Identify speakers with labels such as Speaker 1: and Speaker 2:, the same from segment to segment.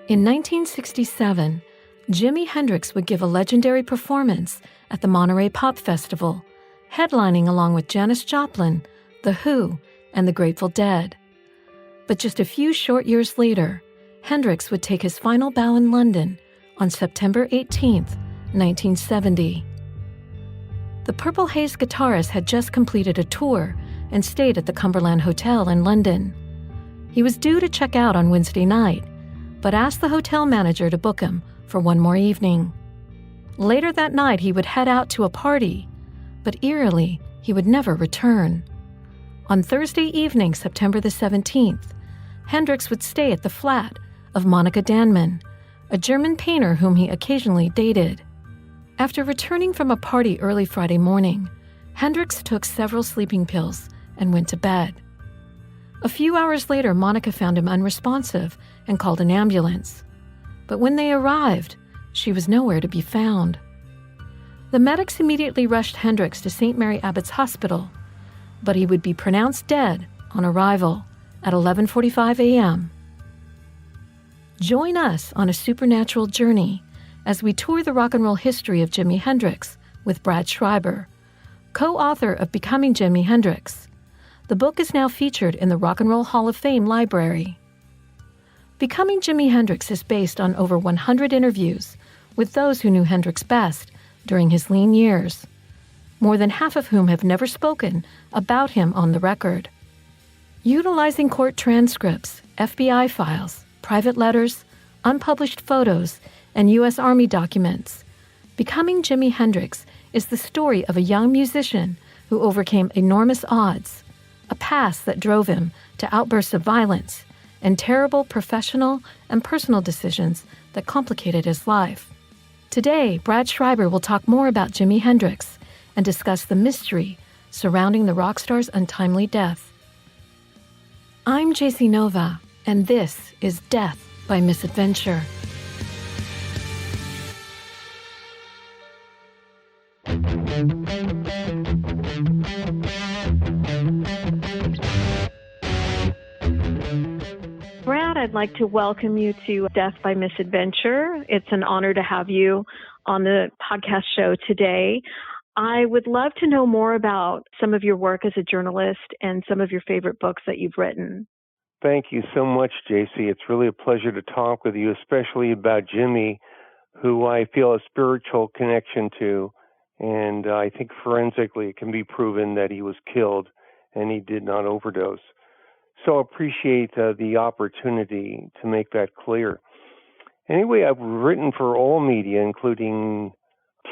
Speaker 1: In 1967, Jimi Hendrix would give a legendary performance at the Monterey Pop Festival, headlining along with Janis Joplin, The Who, and the Grateful Dead. But just a few short years later, Hendrix would take his final bow in London on September 18, 1970. The Purple Haze guitarist had just completed a tour and stayed at the Cumberland Hotel in London. He was due to check out on Wednesday night, but asked the hotel manager to book him for one more evening. Later that night, he would head out to a party, but eerily, he would never return. On Thursday evening, September the 17th, Hendrix would stay at the flat of Monica Danman, a German painter whom he occasionally dated. After returning from a party early Friday morning, Hendrix took several sleeping pills and went to bed. A few hours later, Monica found him unresponsive and called an ambulance. But when they arrived, she was nowhere to be found. The medics immediately rushed Hendrix to St. Mary Abbott's Hospital, but he would be pronounced dead on arrival at 11:45 a.m. Join us on a supernatural journey as we tour the rock and roll history of Jimi Hendrix with Brad Schreiber, co-author of Becoming Jimi Hendrix. The book is now featured in the Rock and Roll Hall of Fame library. Becoming Jimi Hendrix is based on over 100 interviews with those who knew Hendrix best during his lean years, more than half of whom have never spoken about him on the record. Utilizing court transcripts, FBI files, private letters, unpublished photos, and U.S. Army documents, Becoming Jimi Hendrix is the story of a young musician who overcame enormous odds, a past that drove him to outbursts of violence, and terrible professional and personal decisions that complicated his life. Today, Brad Schreiber will talk more about Jimi Hendrix and discuss the mystery surrounding the rock star's untimely death. I'm JC Nova, and this is Death by Misadventure. Brad, I'd like to welcome you to Death by Misadventure. It's an honor to have you on the podcast show today. I would love to know more about some of your work as a journalist and some of your favorite books that you've written.
Speaker 2: Thank you so much, JC. It's really a pleasure to talk with you, especially about Jimmy, who I feel a spiritual connection to. And I think forensically it can be proven that he was killed and he did not overdose. So I appreciate the opportunity to make that clear. Anyway, I've written for all media, including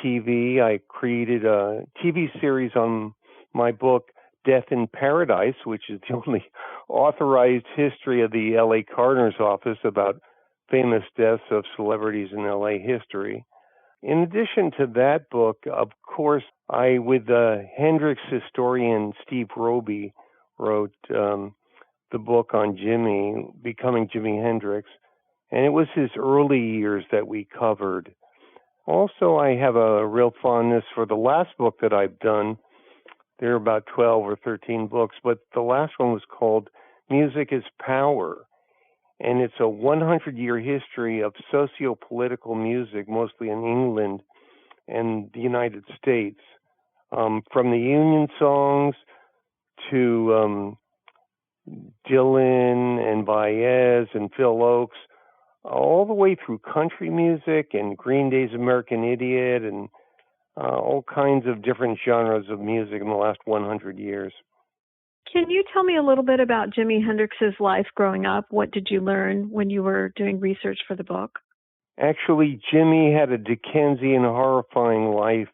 Speaker 2: TV. I created a TV series on my book, Death in Paradise, which is the only authorized history of the L.A. Coroner's Office about famous deaths of celebrities in L.A. history. In addition to that book, of course, I, with the Hendrix historian Steve Roby, wrote the book on Jimmy, Becoming Jimi Hendrix, and it was his early years that we covered. Also, I have a real fondness for the last book that I've done. There are about 12 or 13 books, but the last one was called Music is Power, and it's a 100-year history of socio-political music, mostly in England and the United States, from the Union songs to Dylan and Baez and Phil Oakes, all the way through country music and Green Day's American Idiot and all kinds of different genres of music in the last 100 years.
Speaker 1: Can you tell me a little bit about Jimi Hendrix's life growing up? What did you learn when you were doing research for the book?
Speaker 2: Actually, Jimmy had a Dickensian, horrifying life.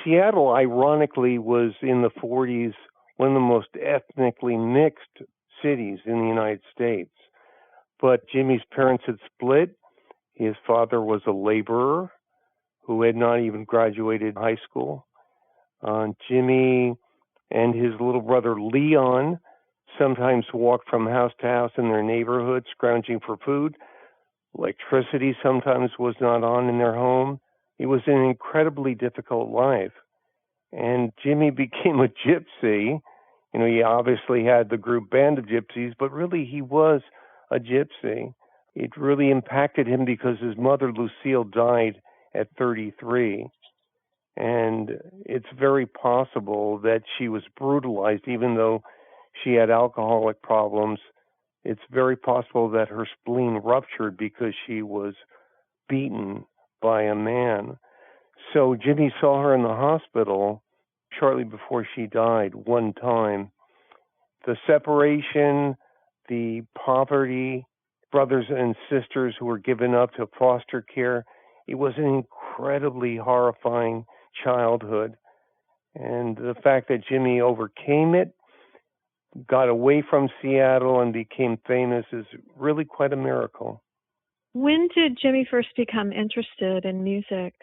Speaker 2: Seattle, ironically, was in the 40s one of the most ethnically mixed cities in the United States. But Jimmy's parents had split. His father was a laborer who had not even graduated high school. Jimmy and his little brother Leon sometimes walked from house to house in their neighborhood, scrounging for food. Electricity sometimes was not on in their home. It was an incredibly difficult life. And Jimmy became a gypsy. You know, he obviously had the group band of gypsies, but really he was a gypsy. It really impacted him because his mother, Lucille, died at 33. And it's very possible that she was brutalized, even though she had alcoholic problems. It's very possible that her spleen ruptured because she was beaten by a man. So Jimmy saw her in the hospital shortly before she died one time. The separation, the poverty, brothers and sisters who were given up to foster care, it was an incredibly horrifying childhood. And the fact that Jimmy overcame it, got away from Seattle, and became famous is really quite a miracle.
Speaker 3: When did Jimmy first become interested in music?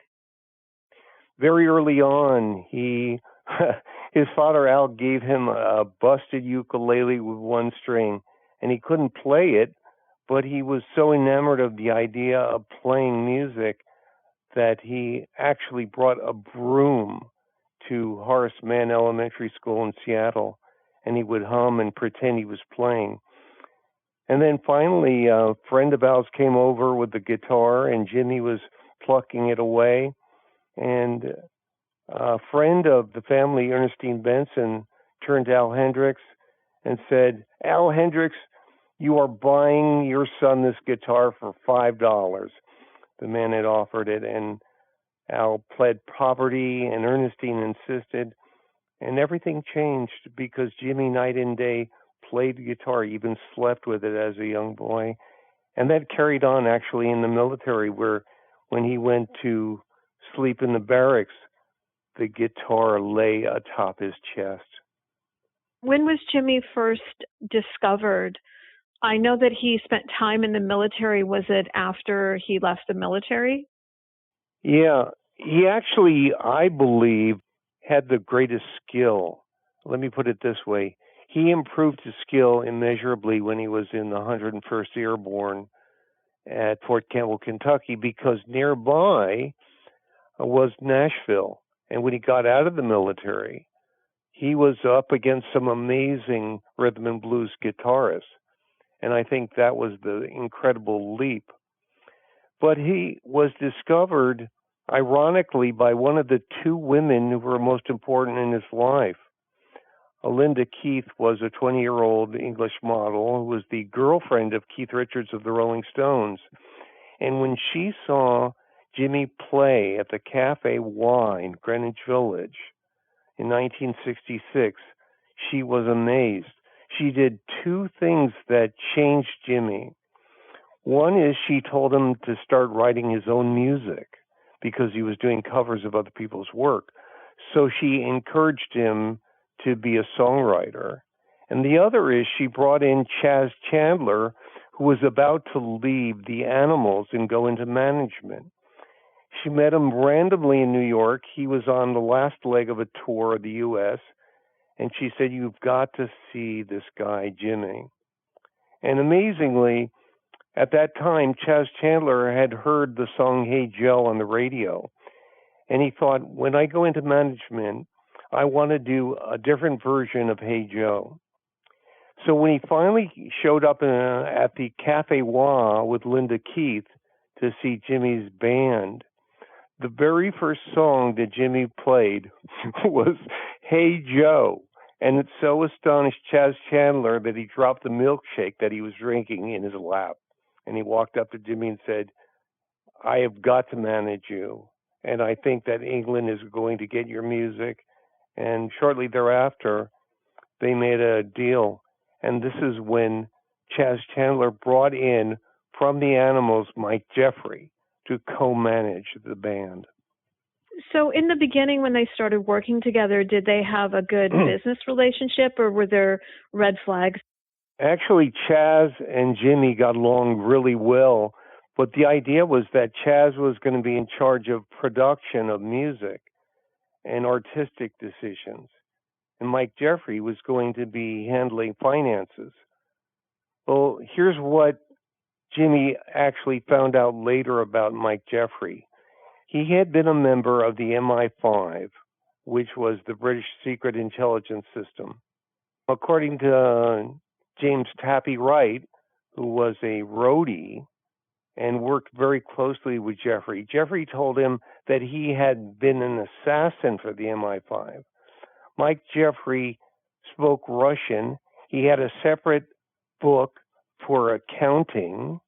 Speaker 2: Very early on, his father Al gave him a busted ukulele with one string, and he couldn't play it, but he was so enamored of the idea of playing music that he actually brought a broom to Horace Mann Elementary School in Seattle, and he would hum and pretend he was playing. And then finally, a friend of ours came over with the guitar, and Jimmy was plucking it away. And a friend of the family, Ernestine Benson, turned to Al Hendrix and said, "Al Hendrix, you are buying your son this guitar for $5. The man had offered it, and Al pled poverty, and Ernestine insisted, and everything changed because Jimmy night and day played the guitar, even slept with it as a young boy. And that carried on actually in the military, where when he went to sleep in the barracks, the guitar lay atop his chest.
Speaker 3: When was Jimmy first discovered? I know that he spent time in the military. Was it after he left the military?
Speaker 2: Yeah, he actually, I believe, had the greatest skill. Let me put it this way. He improved his skill immeasurably when he was in the 101st Airborne at Fort Campbell, Kentucky, because nearby was Nashville. And when he got out of the military, he was up against some amazing rhythm and blues guitarists. And I think that was the incredible leap. But he was discovered, ironically, by one of the two women who were most important in his life. Linda Keith was a 20-year-old English model who was the girlfriend of Keith Richards of the Rolling Stones. And when she saw Jimmy play at the Cafe Y in Greenwich Village in 1966, she was amazed. She did two things that changed Jimmy. One is she told him to start writing his own music because he was doing covers of other people's work. So she encouraged him to be a songwriter. And the other is she brought in Chaz Chandler, who was about to leave the Animals and go into management. She met him randomly in New York. He was on the last leg of a tour of the U.S., and she said, "You've got to see this guy, Jimmy." And amazingly, at that time, Chaz Chandler had heard the song Hey Joe on the radio. And he thought, when I go into management, I want to do a different version of Hey Joe. So when he finally showed up at the Cafe Wah with Linda Keith to see Jimmy's band, the very first song that Jimmy played was Hey Joe. And it so astonished Chaz Chandler that he dropped the milkshake that he was drinking in his lap. And he walked up to Jimmy and said, "I have got to manage you. And I think that England is going to get your music." And shortly thereafter, they made a deal. And this is when Chaz Chandler brought in from the Animals Mike Jeffrey to co-manage the band.
Speaker 3: So in the beginning, when they started working together, did they have a good business relationship, or were there red flags?
Speaker 2: Actually, Chaz and Jimmy got along really well, but the idea was that Chaz was going to be in charge of production of music and artistic decisions, and Mike Jeffrey was going to be handling finances. Well, here's what Jimmy actually found out later about Mike Jeffrey. He had been a member of the MI5, which was the British Secret Intelligence System. According to James Tappy Wright, who was a roadie and worked very closely with Jeffrey. Jeffrey told him that he had been an assassin for the MI5. Mike Jeffrey spoke Russian. He had a separate book for accounting.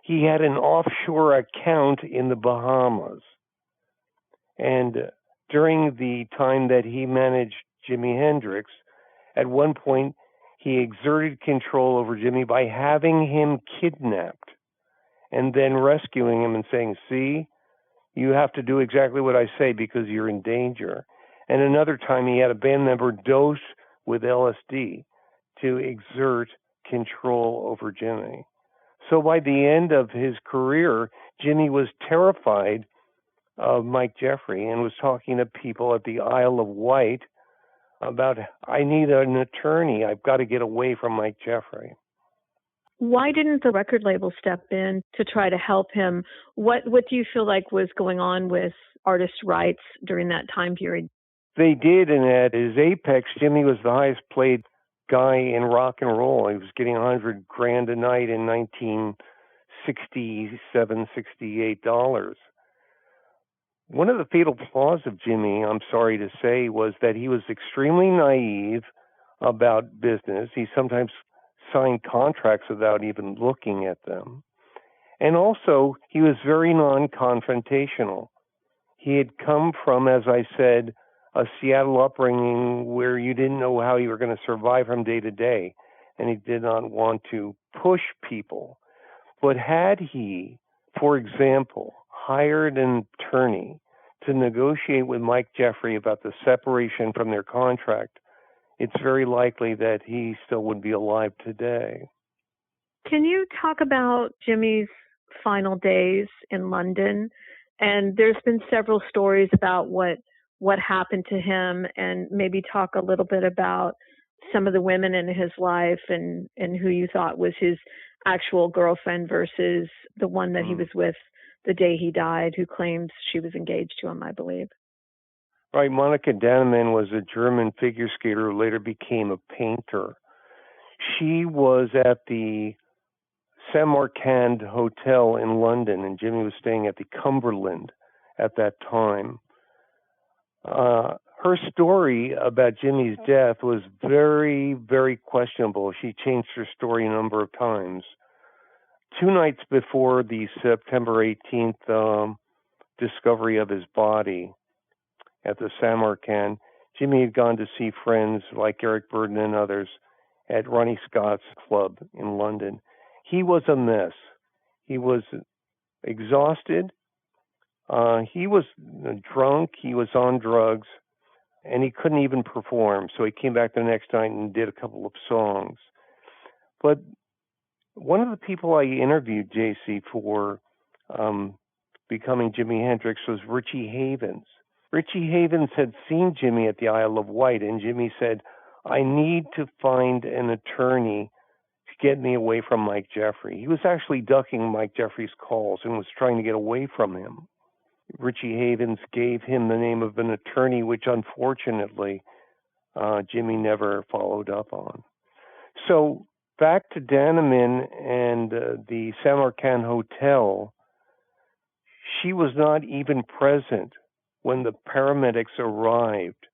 Speaker 2: He had an offshore account in the Bahamas. And during the time that he managed Jimi Hendrix, at one point he exerted control over Jimmy by having him kidnapped and then rescuing him and saying, see, you have to do exactly what I say because you're in danger. And another time he had a band member dose with LSD to exert control over Jimmy. So by the end of his career, Jimmy was terrified of Mike Jeffrey and was talking to people at the Isle of Wight about, I need an attorney. I've got to get away from Mike Jeffrey.
Speaker 3: Why didn't the record label step in to try to help him? What do you feel like was going on with artist rights during that time period?
Speaker 2: They did, and at his apex, Jimmy was the highest paid guy in rock and roll. He was getting $100,000 a night in 1967, $68. One of the fatal flaws of Jimmy, I'm sorry to say, was that he was extremely naive about business. He sometimes signed contracts without even looking at them. And also, he was very non-confrontational. He had come from, as I said, a Seattle upbringing where you didn't know how you were going to survive from day to day, and he did not want to push people. But had he, for example, hired an attorney to negotiate with Mike Jeffrey about the separation from their contract, it's very likely that he still would be alive today.
Speaker 3: Can you talk about Jimmy's final days in London? And there's been several stories about what happened to him, and maybe talk a little bit about some of the women in his life and who you thought was his actual girlfriend versus the one that he was with the day he died, who claims she was engaged to him, I believe.
Speaker 2: Right, Monika Dannemann was a German figure skater who later became a painter. She was at the Samarkand Hotel in London, and Jimmy was staying at the Cumberland at that time. Her story about Jimmy's death was very, very questionable. She changed her story a number of times. 2 nights before the September 18th discovery of his body at the Samarkand, Jimmy had gone to see friends like Eric Burden and others at Ronnie Scott's club in London. He was a mess. He was exhausted. He was drunk. He was on drugs, and he couldn't even perform. So he came back the next night and did a couple of songs. But one of the people I interviewed, JC, for becoming Jimi Hendrix was Richie Havens. Richie Havens had seen Jimmy at the Isle of Wight, and Jimmy said, I need to find an attorney to get me away from Mike Jeffrey. He was actually ducking Mike Jeffrey's calls and was trying to get away from him. Richie Havens gave him the name of an attorney, which unfortunately Jimmy never followed up on. So back to Dannemann and the Samarkand Hotel, she was not even present when the paramedics arrived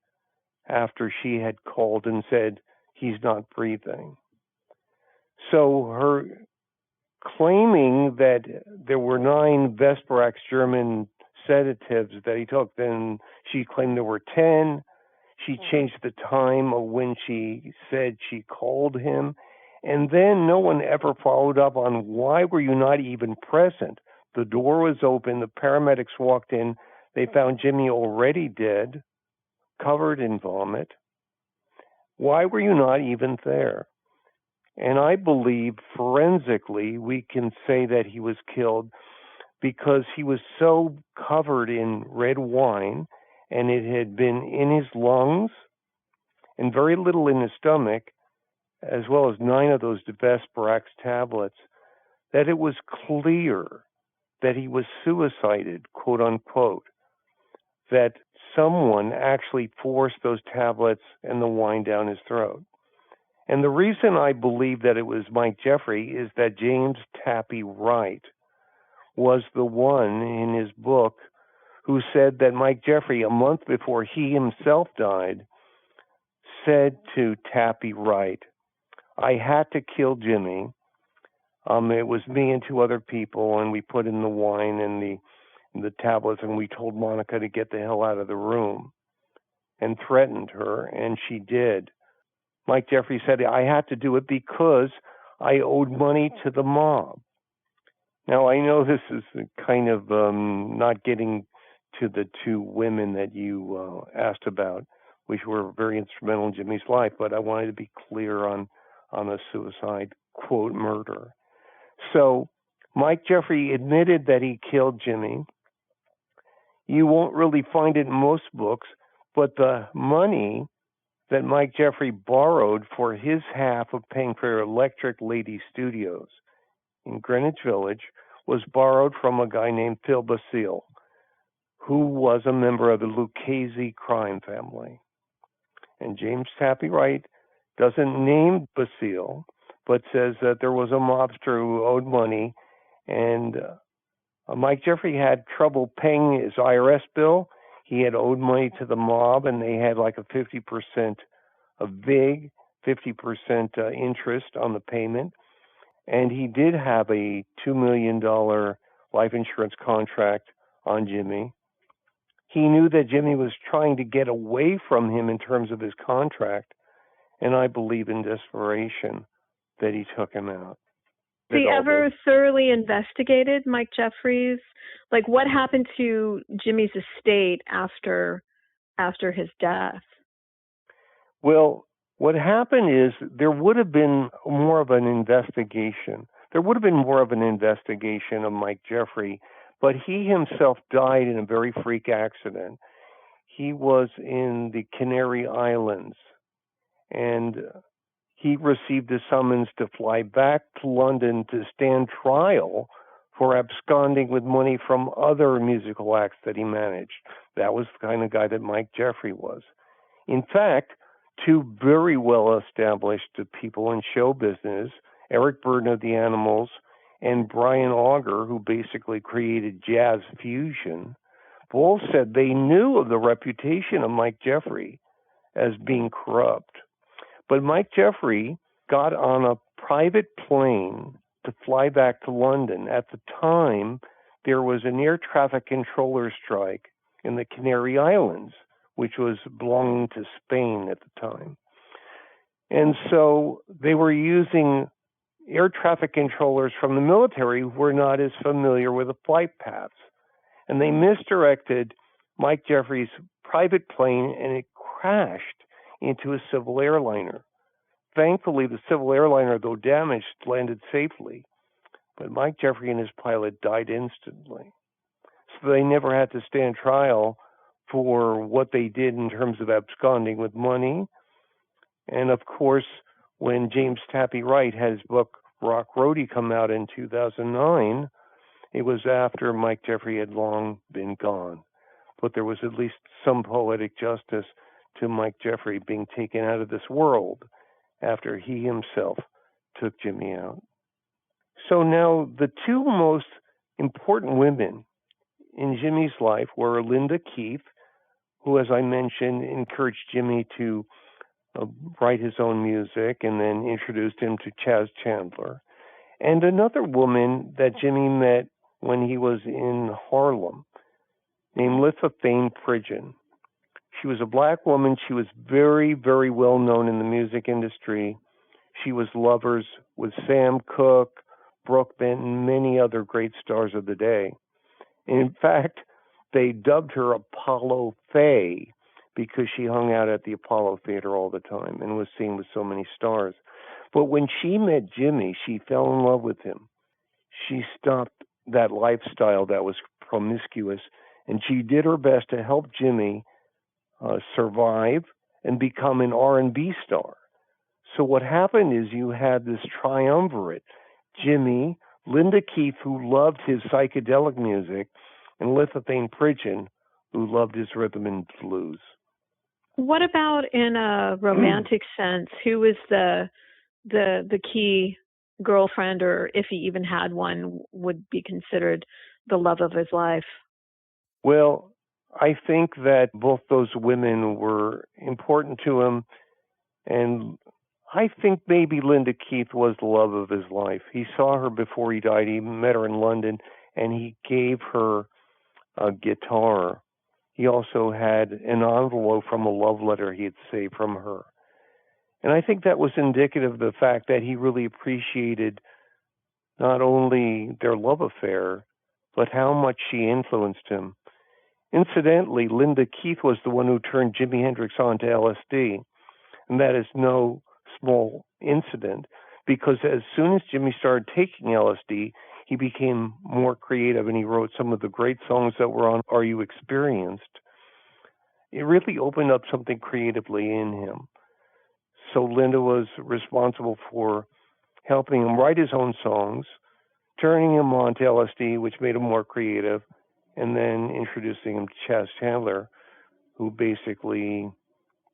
Speaker 2: after she had called and said, he's not breathing. So her claiming that there were 9 Vesparax German sedatives that he took, then she claimed there were 10. She changed the time of when she said she called him. And then no one ever followed up on why were you not even present? The door was open. The paramedics walked in. They found Jimmy already dead, covered in vomit. Why were you not even there? And I believe forensically we can say that he was killed because he was so covered in red wine, and it had been in his lungs and very little in his stomach, as well as 9 of those Vesparax tablets, that it was clear that he was suicided, quote unquote, that someone actually forced those tablets and the wine down his throat. And the reason I believe that it was Mike Jeffrey is that James Tappy Wright, was the one in his book who said that Mike Jeffrey, a month before he himself died, said to Tappy Wright, "I had to kill Jimmy. It was me and two other people, and we put in the wine and the tablets, and we told Monica to get the hell out of the room and threatened her, and she did." Mike Jeffrey said, "I had to do it because I owed money to the mob." Now, I know this is kind of not getting to the two women that you asked about, which were very instrumental in Jimmy's life, but I wanted to be clear on the suicide, quote, murder. So Mike Jeffrey admitted that he killed Jimmy. You won't really find it in most books, but the money that Mike Jeffrey borrowed for his half of paying for Electric Lady Studios in Greenwich Village was borrowed from a guy named Phil Basile, who was a member of the Lucchese crime family. And James Tappy Wright doesn't name Basile, but says that there was a mobster who owed money, and Mike Jeffrey had trouble paying his IRS bill. He had owed money to the mob, and they had like a 50%, a big 50% interest on the payment. And he did have a $2 million life insurance contract on Jimmy. He knew that Jimmy was trying to get away from him in terms of his contract, and I believe in desperation that he took him out.
Speaker 3: Has he ever thoroughly investigated Mike Jeffries? Like, what happened to Jimmy's estate after his death?
Speaker 2: Well, what happened is there would have been more of an investigation. There would have been more of an investigation of Mike Jeffrey, but he himself died in a very freak accident. He was in the Canary Islands, and he received a summons to fly back to London to stand trial for absconding with money from other musical acts that he managed. That was the kind of guy that Mike Jeffrey was. In fact, two very well-established people in show business, Eric Burden of the Animals and Brian Auger, who basically created jazz fusion, both said they knew of the reputation of Mike Jeffrey as being corrupt. But Mike Jeffrey got on a private plane to fly back to London. At the time, there was an air traffic controller strike in the Canary Islands, which was belonging to Spain at the time. And so they were using air traffic controllers from the military who were not as familiar with the flight paths. And they misdirected Mike Jeffrey's private plane, and it crashed into a civil airliner. Thankfully, the civil airliner, though damaged, landed safely. But Mike Jeffrey and his pilot died instantly. So they never had to stand trial for what they did in terms of absconding with money. And of course, when James Tappy Wright had his book Rock Roadie come out in 2009, it was after Mike Jeffrey had long been gone. But there was at least some poetic justice to Mike Jeffrey being taken out of this world after he himself took Jimmy out. So now the two most important women in Jimmy's life were Linda Keith, who, as I mentioned, encouraged Jimmy to write his own music and then introduced him to Chaz Chandler, and another woman that Jimmy met when he was in Harlem named Lithophane Pridgeon. She was a black woman. She was very, very well known in the music industry. She was lovers with Sam Cooke, Brooke Benton, many other great stars of the day. In fact, they dubbed her Apollo Faye because she hung out at the Apollo Theater all the time and was seen with so many stars. But when she met Jimmy, she fell in love with him. She stopped that lifestyle that was promiscuous, and she did her best to help Jimmy survive and become an R&B star. So what happened is you had this triumvirate: Jimmy, Linda Keith, who loved his psychedelic music, and Lithophane Pridgeon, who loved his rhythm and blues.
Speaker 3: What about in a romantic sense? Who was the key girlfriend, or if he even had one, would be considered the love of his life?
Speaker 2: Well, I think that both those women were important to him, and I think maybe Linda Keith was the love of his life. He saw her before he died. He met her in London, and he gave her a guitar. He also had an envelope from a love letter he had saved from her. And I think that was indicative of the fact that he really appreciated not only their love affair, but how much she influenced him. Incidentally, Linda Keith was the one who turned Jimi Hendrix on to LSD. And that is no small incident, because as soon as Jimmy started taking LSD, he became more creative and he wrote some of the great songs that were on Are You Experienced? It really opened up something creatively in him. So Linda was responsible for helping him write his own songs, turning him on to LSD, which made him more creative, and then introducing him to Chas Chandler, who basically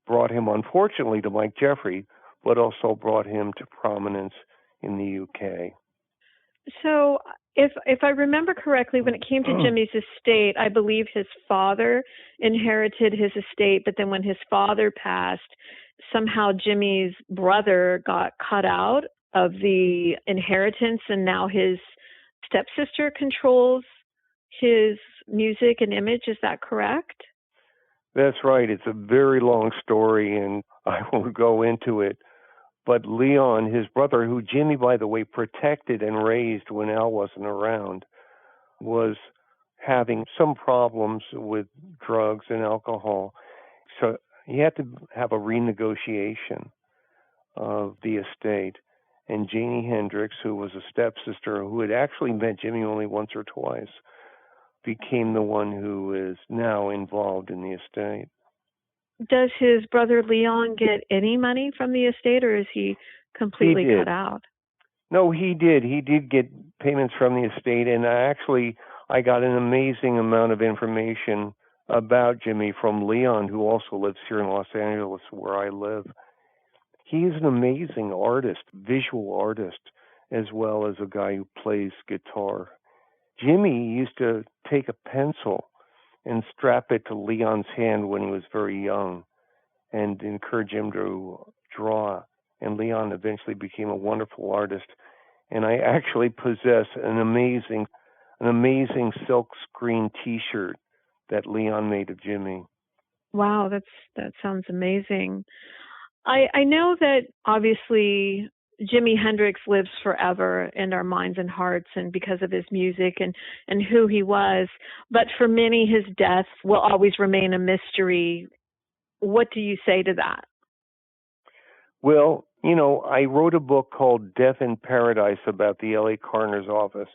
Speaker 2: brought him, unfortunately, to Mike Jeffrey, but also brought him to prominence in the UK.
Speaker 3: So if I remember correctly, when it came to Jimmy's estate, I believe his father inherited his estate, but then when his father passed, somehow Jimmy's brother got cut out of the inheritance, and now his stepsister controls his music and image. Is that correct?
Speaker 2: That's right. It's a very long story, and I won't go into it. But Leon, his brother, who Jimmy, by the way, protected and raised when Al wasn't around, was having some problems with drugs and alcohol. So he had to have a renegotiation of the estate. And Jimi Hendrix, who was a stepsister who had actually met Jimmy only once or twice, became the one who is now involved in the estate.
Speaker 3: Does his brother Leon get any money from the estate, or is he completely cut out?
Speaker 2: No, he did. He did get payments from the estate, and I got an amazing amount of information about Jimmy from Leon, who also lives here in Los Angeles, where I live. He's an amazing artist, visual artist, as well as a guy who plays guitar. Jimmy used to take a pencil and strap it to Leon's hand when he was very young and encourage him to draw. And Leon eventually became a wonderful artist. And I actually possess an amazing silk screen T-shirt that Leon made of Jimmy.
Speaker 3: Wow, that sounds amazing. I know that obviously Jimi Hendrix lives forever in our minds and hearts, and because of his music and who he was. But for many, his death will always remain a mystery. What do you say to that?
Speaker 2: Well, I wrote a book called Death in Paradise about the LA coroner's office.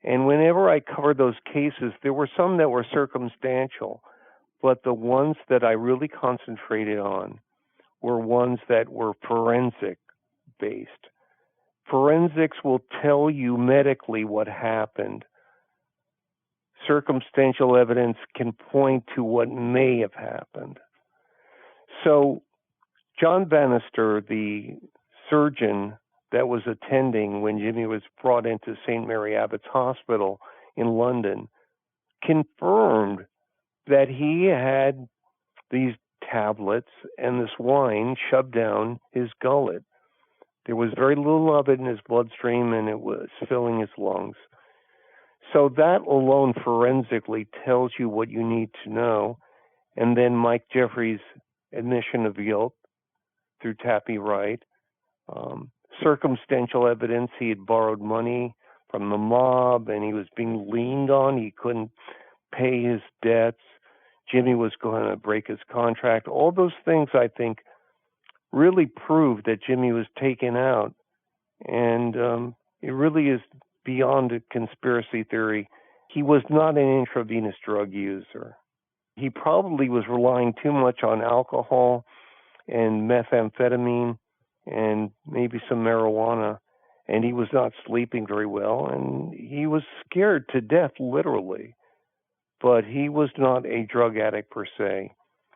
Speaker 2: And whenever I covered those cases, there were some that were circumstantial, but the ones that I really concentrated on were ones that were forensic based. Forensics will tell you medically what happened. Circumstantial evidence can point to what may have happened. So John Bannister, the surgeon that was attending when Jimmy was brought into St. Mary Abbott's Hospital in London, confirmed that he had these tablets and this wine shoved down his gullet. There was very little of it in his bloodstream, and it was filling his lungs. So that alone forensically tells you what you need to know. And then Mike Jeffrey's admission of guilt through Tappy Wright. Circumstantial evidence, he had borrowed money from the mob and he was being leaned on. He couldn't pay his debts. Jimmy was going to break his contract. All those things, I think, really proved that Jimmy was taken out. And it really is beyond a conspiracy theory. He was not an intravenous drug user. He probably was relying too much on alcohol and methamphetamine and maybe some marijuana, and he was not sleeping very well, and he was scared to death, literally. But he was not a drug addict per se,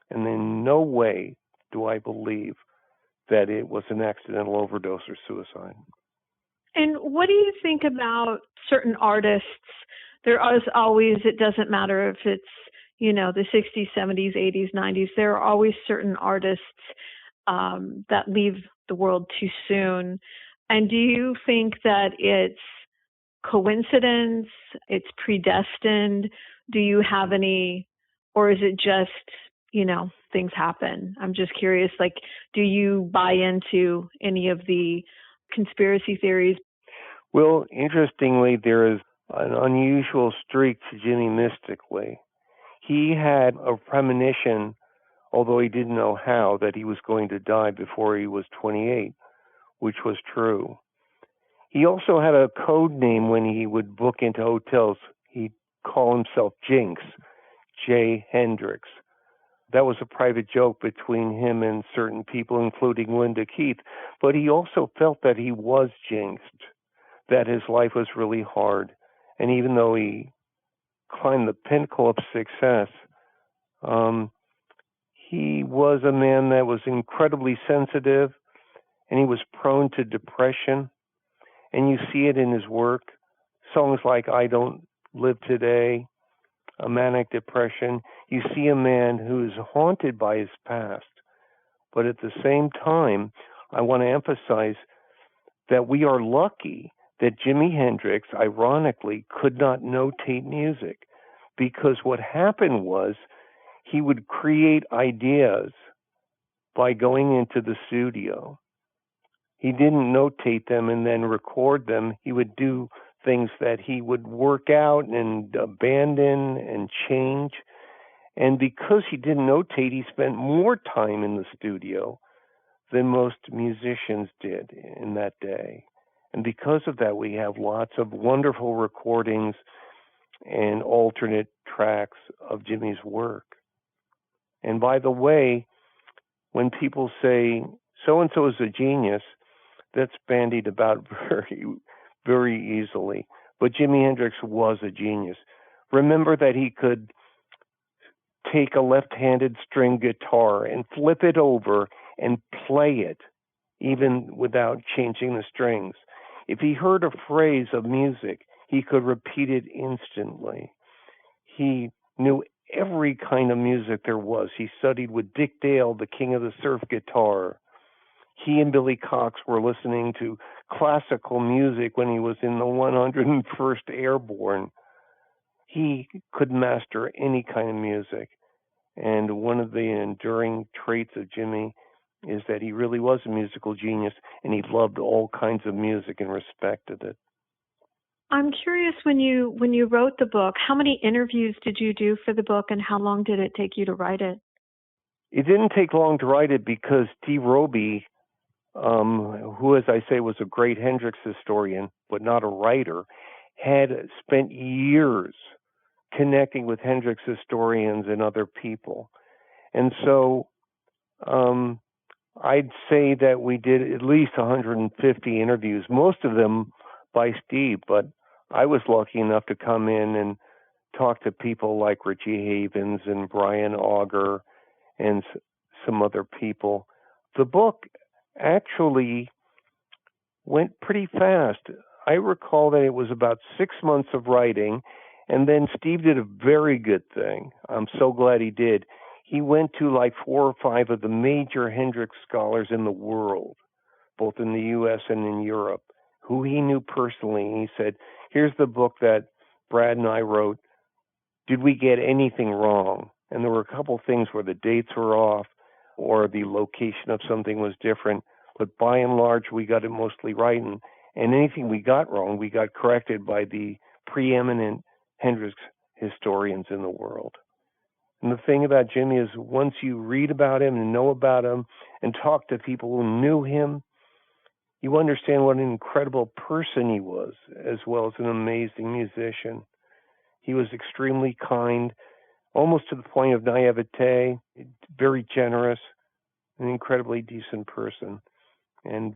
Speaker 2: and in no way do I believe that it was an accidental overdose or suicide.
Speaker 3: And what do you think about certain artists there is always, it doesn't matter if it's, the 60s, 70s, 80s, 90s, there are always certain artists that leave the world too soon. And do you think that it's coincidence, it's predestined? Do you have any, or is it just, things happen? I'm just curious, like, do you buy into any of the conspiracy theories?
Speaker 2: Well, interestingly, there is an unusual streak to Jimmy mystically. He had a premonition, although he didn't know how, that he was going to die before he was 28, which was true. He also had a code name when he would book into hotels. He'd call himself Jinx, J. Hendrix. That was a private joke between him and certain people, including Linda Keith. But he also felt that he was jinxed, that his life was really hard. And even though he climbed the pinnacle of success, he was a man that was incredibly sensitive, and he was prone to depression. And you see it in his work. Songs like I Don't Live Today, a manic depression. You see a man who is haunted by his past. But at the same time, I want to emphasize that we are lucky that Jimi Hendrix, ironically, could not notate music, because what happened was he would create ideas by going into the studio. He didn't notate them and then record them. He would do things that he would work out and abandon and change. And because he didn't notate, he spent more time in the studio than most musicians did in that day. And because of that, we have lots of wonderful recordings and alternate tracks of Jimmy's work. And by the way, when people say so-and-so is a genius, that's bandied about very, very easily. But Jimi Hendrix was a genius. Remember that he could take a left-handed string guitar and flip it over and play it, even without changing the strings. If he heard a phrase of music, he could repeat it instantly. He knew every kind of music there was. He studied with Dick Dale, the king of the surf guitar. He and Billy Cox were listening to classical music when he was in the 101st Airborne. He could master any kind of music. And one of the enduring traits of Jimmy is that he really was a musical genius, and he loved all kinds of music and respected it.
Speaker 3: I'm curious, when you wrote the book, how many interviews did you do for the book, and how long did it take you to write it?
Speaker 2: It didn't take long to write it because Dee Roby, who, as I say, was a great Hendrix historian, but not a writer, had spent years connecting with Hendrix historians and other people. And so I'd say that we did at least 150 interviews, most of them by Steve, but I was lucky enough to come in and talk to people like Richie Havens and Brian Auger and some other people. The book actually went pretty fast. I recall that it was about 6 months of writing, and then Steve did a very good thing. I'm so glad he did. He went to like 4 or 5 of the major Hendrix scholars in the world, both in the U.S. and in Europe, who he knew personally. And he said, here's the book that Brad and I wrote. Did we get anything wrong? And there were a couple things where the dates were off or the location of something was different. But by and large, we got it mostly right. And anything we got wrong, we got corrected by the preeminent Hendrix historians in the world. And the thing about Jimmy is once you read about him and know about him and talk to people who knew him, you understand what an incredible person he was, as well as an amazing musician. He was extremely kind, almost to the point of naivete, very generous, an incredibly decent person. And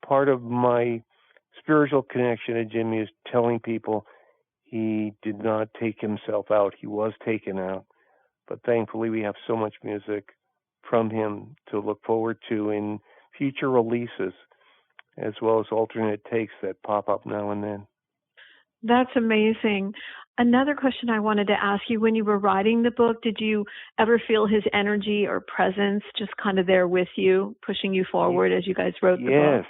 Speaker 2: part of my spiritual connection to Jimmy is telling people he did not take himself out. He was taken out. But thankfully, we have so much music from him to look forward to in future releases, as well as alternate takes that pop up now and then.
Speaker 3: That's amazing. Another question I wanted to ask you, when you were writing the book, did you ever feel his energy or presence just kind of there with you, pushing you forward as you guys wrote the book?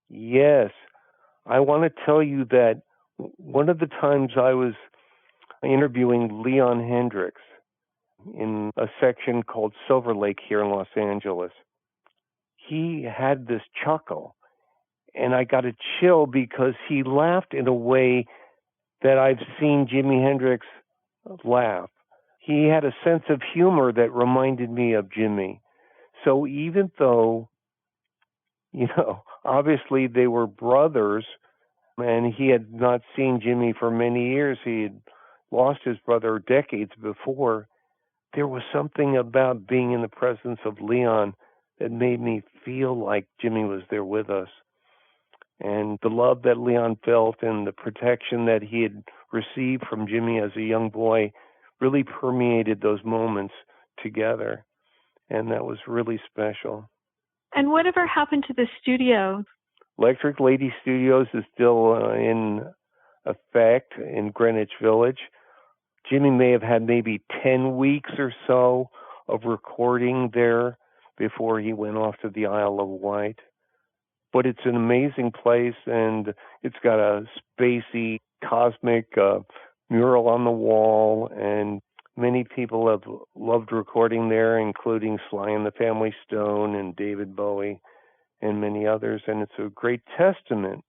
Speaker 2: Yes. I want to tell you that one of the times I was interviewing Leon Hendrix in a section called Silver Lake here in Los Angeles, he had this chuckle, and I got a chill because he laughed in a way that I've seen Jimi Hendrix laugh. He had a sense of humor that reminded me of Jimmy. So even though, obviously they were brothers, and he had not seen Jimmy for many years, he had lost his brother decades before, there was something about being in the presence of Leon that made me feel like Jimmy was there with us. And the love that Leon felt and the protection that he had received from Jimmy as a young boy really permeated those moments together. And that was really special.
Speaker 3: And whatever happened to the studio?
Speaker 2: Electric Lady Studios is still in effect in Greenwich Village. Jimmy may have had maybe 10 weeks or so of recording there before he went off to the Isle of Wight. But it's an amazing place, and it's got a spacey, cosmic mural on the wall, and many people have loved recording there, including Sly and the Family Stone and David Bowie and many others. And it's a great testament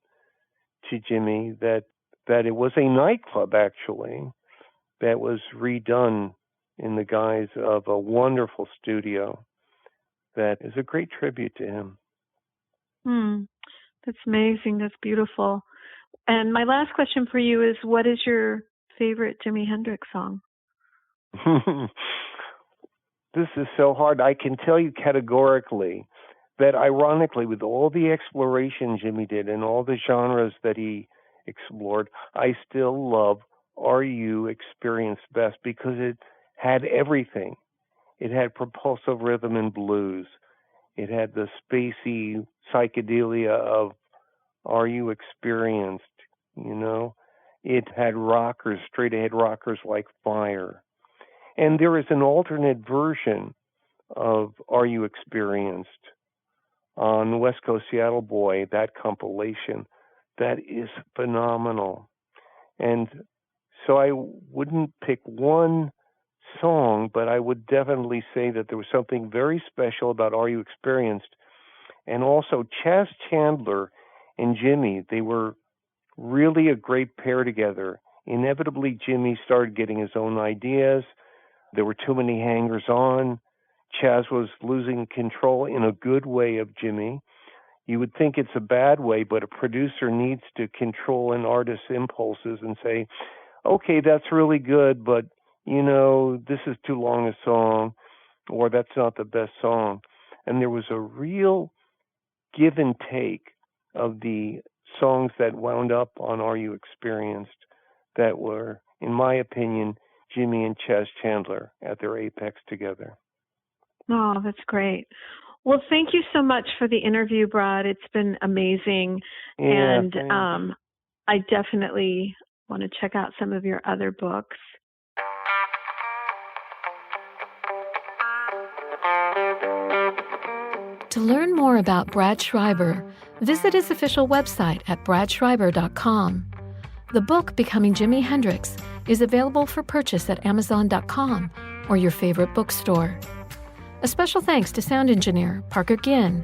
Speaker 2: to Jimmy that it was a nightclub, actually, that was redone in the guise of a wonderful studio that is a great tribute to him.
Speaker 3: That's amazing. That's beautiful. And my last question for you is, what is your favorite Jimi Hendrix song?
Speaker 2: This is so hard. I can tell you categorically that, ironically, with all the exploration Jimmy did and all the genres that he explored, I still love Are You Experienced Best because it had everything. It had propulsive rhythm and blues. It had the spacey psychedelia of Are You Experienced, It had rockers, straight-ahead rockers like Fire. And there is an alternate version of Are You Experienced on West Coast Seattle Boy, that compilation, that is phenomenal. And so I wouldn't pick one song, but I would definitely say that there was something very special about Are You Experienced. And also Chas Chandler and Jimmy, they were really a great pair together. Inevitably, Jimmy started getting his own ideas. There were too many hangers-on. Chas was losing control in a good way of Jimmy. You would think it's a bad way, but a producer needs to control an artist's impulses and say, okay, that's really good, but, this is too long a song, or that's not the best song. And there was a real give and take of the songs that wound up on Are You Experienced that were, in my opinion, Jimmy and Chas Chandler at their apex together.
Speaker 3: Oh, that's great. Well, thank you so much for the interview, Brad. It's been amazing.
Speaker 2: Yeah,
Speaker 3: and
Speaker 2: thanks.
Speaker 3: I definitely want to check out some of your other books.
Speaker 1: To learn more about Brad Schreiber, visit his official website at bradschreiber.com. The book, Becoming Jimi Hendrix, is available for purchase at amazon.com or your favorite bookstore. A special thanks to sound engineer Parker Ginn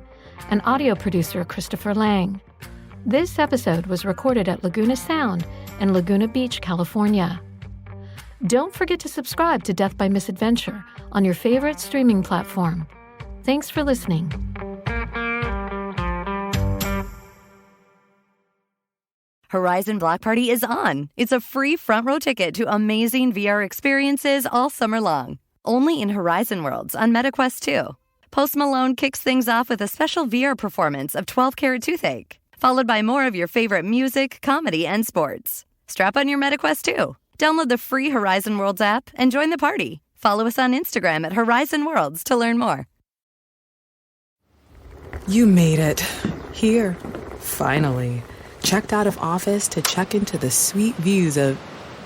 Speaker 1: and audio producer Christopher Lang. This episode was recorded at Laguna Sound in Laguna Beach, California. Don't forget to subscribe to Death by Misadventure on your favorite streaming platform. Thanks for listening.
Speaker 4: Horizon Block Party is on. It's a free front row ticket to amazing VR experiences all summer long. Only in Horizon Worlds on MetaQuest 2. Post Malone kicks things off with a special VR performance of 12 Karat Toothache, followed by more of your favorite music, comedy, and sports. Strap on your MetaQuest 2. Download the free Horizon Worlds app and join the party. Follow us on Instagram at Horizon Worlds to learn more.
Speaker 5: You made it. Here, finally. Checked out of office to check into the sweet views of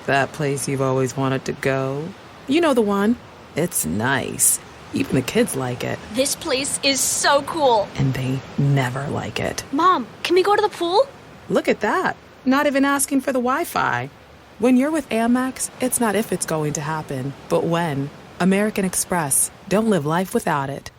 Speaker 5: That place you've always wanted to go. You know the one. It's nice. Even the kids like it.
Speaker 6: This place is so cool.
Speaker 5: And they never like it.
Speaker 6: Mom, can we go to the pool?
Speaker 5: Look at that. Not even asking for the Wi-Fi. When you're with Amex, it's not if it's going to happen, but when. American Express. Don't live life without it.